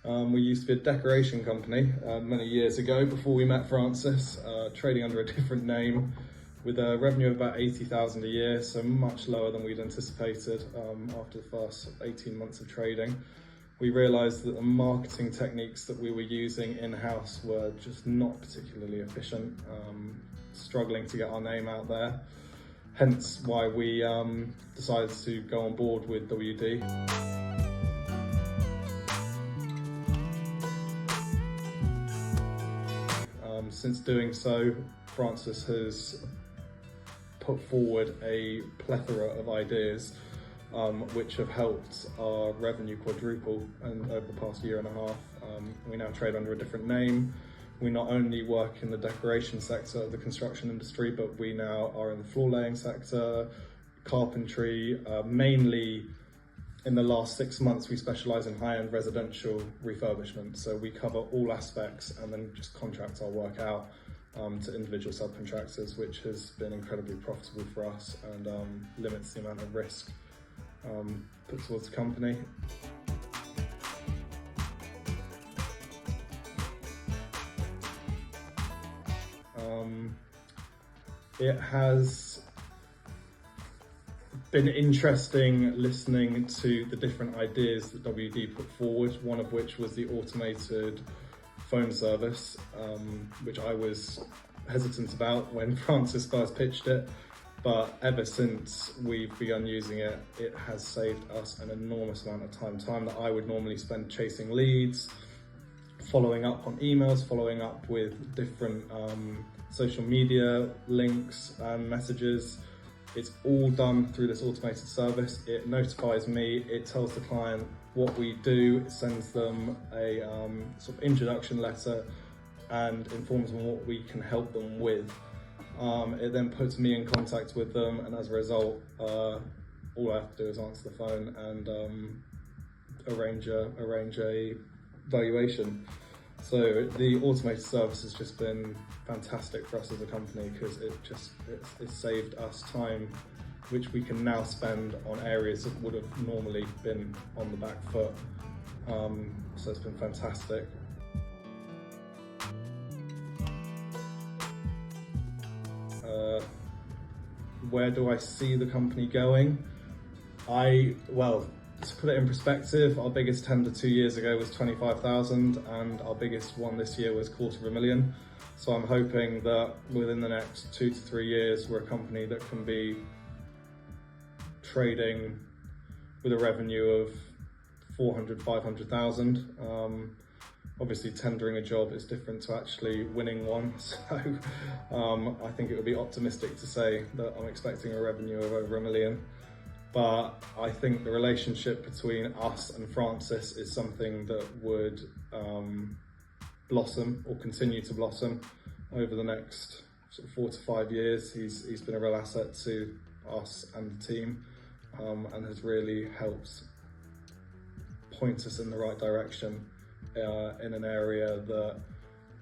We used to be a decoration company many years ago before we met Francis, trading under a different name with a revenue of about 80,000 a year, so much lower than we'd anticipated after the first 18 months of trading. We realised that the marketing techniques that we were using in-house were just not particularly efficient, struggling to get our name out there. Hence why we decided to go on board with WD. Since doing so, Francis has put forward a plethora of ideas which have helped our revenue quadruple over the past year and a half. We now trade under a different name. We not only work in the decoration sector of the construction industry, but we now are in the floor laying sector, carpentry, mainly. In the last 6 months, we specialise in high-end residential refurbishment. So we cover all aspects and then just contract our work out to individual subcontractors, which has been incredibly profitable for us and limits the amount of risk put towards the company. It has been interesting listening to the different ideas that WD put forward, one of which was the automated phone service, which I was hesitant about when Francis first pitched it, but ever since we've begun using it, it has saved us an enormous amount of time that I would normally spend chasing leads, following up on emails, following up with different social media links and messages. It's all done through this automated service. It notifies me, it tells the client what we do, it sends them a sort of introduction letter and informs them what we can help them with. It then puts me in contact with them, and as a result, all I have to do is answer the phone and arrange a valuation. So the automated service has just been fantastic for us as a company because it's saved us time which we can now spend on areas that would have normally been on the back foot. So it's been fantastic. Where do I see the company going? To put it in perspective, our biggest tender 2 years ago was 25,000 and our biggest one this year was $250,000. So I'm hoping that within the next 2 to 3 years, we're a company that can be trading with a revenue of 400, 500,000. Obviously tendering a job is different to actually winning one. So I think it would be optimistic to say that I'm expecting a revenue of over $1 million. But I think the relationship between us and Francis is something that would blossom or continue to blossom over the next sort of 4 to 5 years. He's been a real asset to us and the team and has really helped point us in the right direction in an area that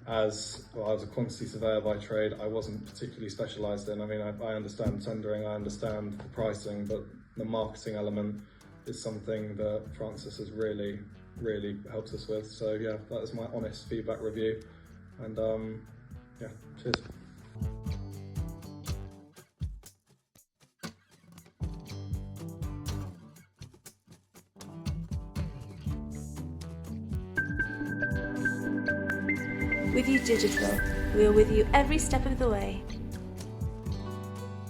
as a quantity surveyor by trade, I wasn't particularly specialised in. I mean, I understand tendering, I understand the pricing, but the marketing element is something that Francis has really helped us with. So yeah, that is my honest feedback review. And yeah, cheers. With You Digital, we are with you every step of the way.